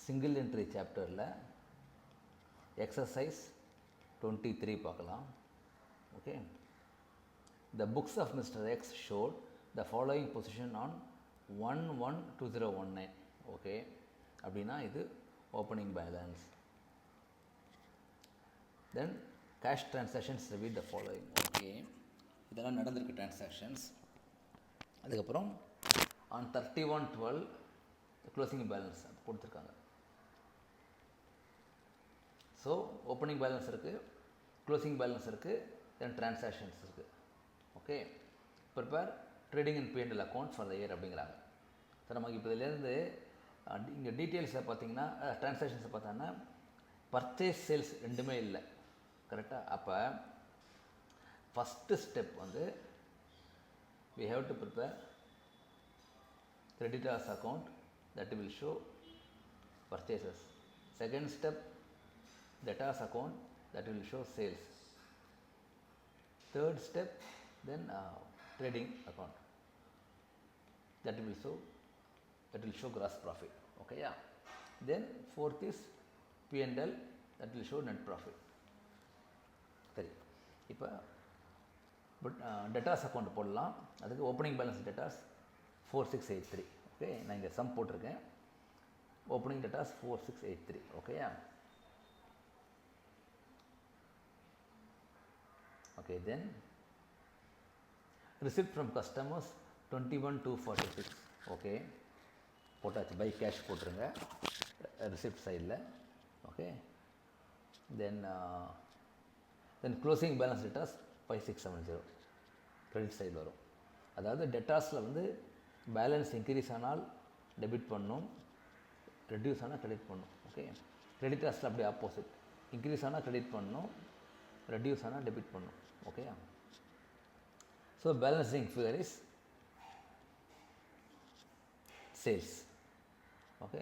Single entry சாப்டரில் exercise 23 பார்க்கலாம். Okay, the books of Mr. X showed the following position on 112019. Okay, அப்படின்னா இது opening balance. Then cash transactions read the following. Okay, இதெல்லாம் நடந்திருக்கு transactions. அதுக்கப்புறம் on 31/12 closing balance அது கொடுத்துருக்காங்க. So opening balance இருக்குது, க்ளோசிங் பேலன்ஸ் இருக்குது, தென் ட்ரான்சாக்ஷன்ஸ் இருக்குது. Okay, prepare trading and P&L account for the year அப்படிங்கிறாங்க. ஸோ நமக்கு இப்போ இதிலேருந்து இங்கே டீட்டெயில்ஸை பார்த்தீங்கன்னா ட்ரான்சாக்ஷன்ஸை பார்த்தோன்னா பர்ச்சேஸ் சேல்ஸ் ரெண்டுமே இல்லை. கரெக்டாக? அப்போ ஃபஸ்ட்டு ஸ்டெப் வந்து we have to prepare creditors account that will show purchases. Second step, debtors account that will show sales. Third step, then trading account that will show gross profit. Okay, yeah. Then fourth is P&L that will show net profit. சரி, இப்போ debtors account போடலாம். அதுக்கு opening balance debtors 4683. Okay, நான் இங்கே some போட்டிருக்கேன். Opening debtors 4683. ஓகேயா? Okay, then receipt from customers 21,246. Okay, போட்டாச்சு. By cash போட்டுருங்க ரிசிப்ட் சைடில். Okay, then closing balance debtors 5670 credit side வரும். அதாவது டெட்டாஸில் வந்து பேலன்ஸ் இன்க்ரீஸ் ஆனால் டெபிட் பண்ணணும், ரெடியூஸ் ஆனால் கிரெடிட் பண்ணணும். ஓகே, கிரெடிட்டாஸில் அப்படி ஆப்போசிட், இன்க்ரீஸ் ஆனால் கிரெடிட் பண்ணணும், ரெடியூஸ் ஆனால் டெபிட் பண்ணணும். Okay, so balancing figure is sales. Okay,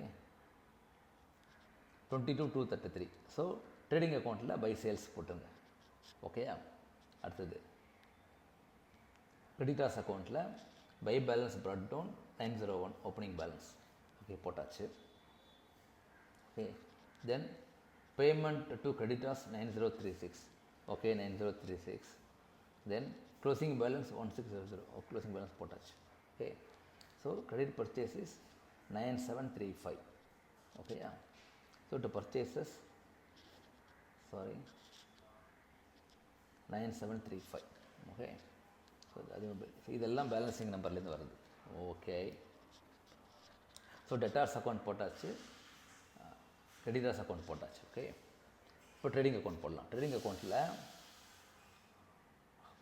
22,233. So trading அக்கௌண்ட்டில் பை சேல்ஸ் போட்டுருங்க. ஓகேயா? அடுத்தது கிரெடிட்டார்ஸ் அக்கௌண்ட்டில் by balance brought down 901 opening balance. Okay, போட்டாச்சு. Okay, then payment to creditors 9036. Okay, 9036. Then closing balance 1600. Closing balance போட்டாச்சு. Okay, so credit purchase is 9735. ஓகேயா? So to purchases 9735. Okay, so அது இதெல்லாம் balancing நம்பர்லேருந்து வருது. ஓகே, ஸோ டெட்டார்ஸ் அக்கௌண்ட் போட்டாச்சு, creditors account போட்டாச்சு. Okay, இப்போ ட்ரேடிங் அக்கௌண்ட் போடலாம். ட்ரேடிங் அக்கௌண்ட்டில்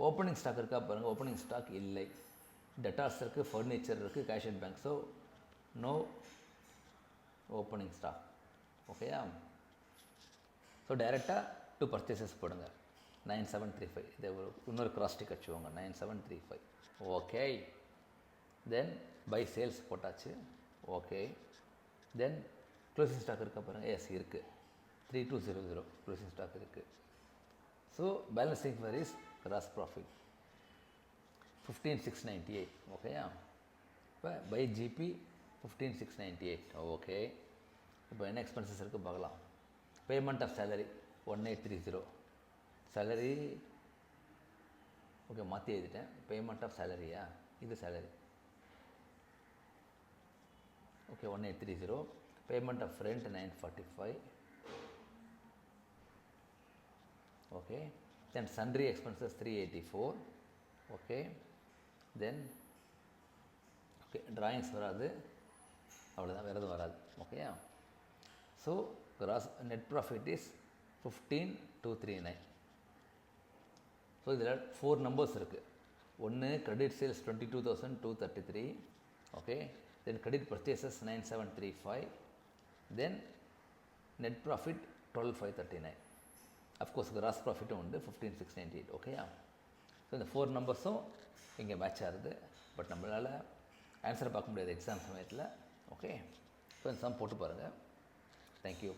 ஓப்பனிங் ஸ்டாக் இருக்கா பாருங்கள். ஓப்பனிங் ஸ்டாக் இல்லை. டெட்டார்ஸ் இருக்குது, ஃபர்னிச்சர் இருக்குது, cash and bank. So no opening stock. ஓகேயா? ஸோ டைரெக்டாக டூ பர்ச்சேசஸ் போடுங்க 9735. இதை இன்னொரு கிராஸ் டிக் வச்சுக்கோங்க 9735. ஓகே, தென் பை சேல்ஸ் போட்டாச்சு. ஓகே, தென் க்ளோசிங் ஸ்டாக் இருக்கா பாருங்கள். எஸ் இருக்குது, 3200 க்ளோசிங் ஸ்டாக் இருக்குது. So balancing figure is gross profit 15,698. ஓகேயா? இப்போ பை ஜிபி 15,698. ஓகே, இப்போ என்ன எக்ஸ்பென்சஸ் இருக்குது பார்க்கலாம். Payment of salary 1830. Salary okay, மாற்றி எழுதிட்டேன். பேமெண்ட் ஆஃப் சேலரியா? இது salary. Okay, 1830. Payment of rent 945. Okay, then sundry expenses 384. Okay, then okay drawings வராது, அவ்வளோதான், வேறு எதுவும் வராது. ஓகேயா? So gross net profit is 15,239. So இதில் 4 நம்பர்ஸ் இருக்குது. ஒன்று credit sales 22,233. Okay, then credit purchases 9735. Then net profit 12,539. Of course gross ப்ராஃபிட்டும் உண்டு 15,698. ஓகேயா? ஸோ இந்த 4 நம்பர்ஸும் இங்கே மேட்ச் ஆகுது. பட் நம்மளால் ஆன்சரை பார்க்க முடியாது எக்ஸாம் சமயத்தில். ஓகே, ஸோ இந்த சம் போட்டு பாருங்கள். தேங்க்யூ.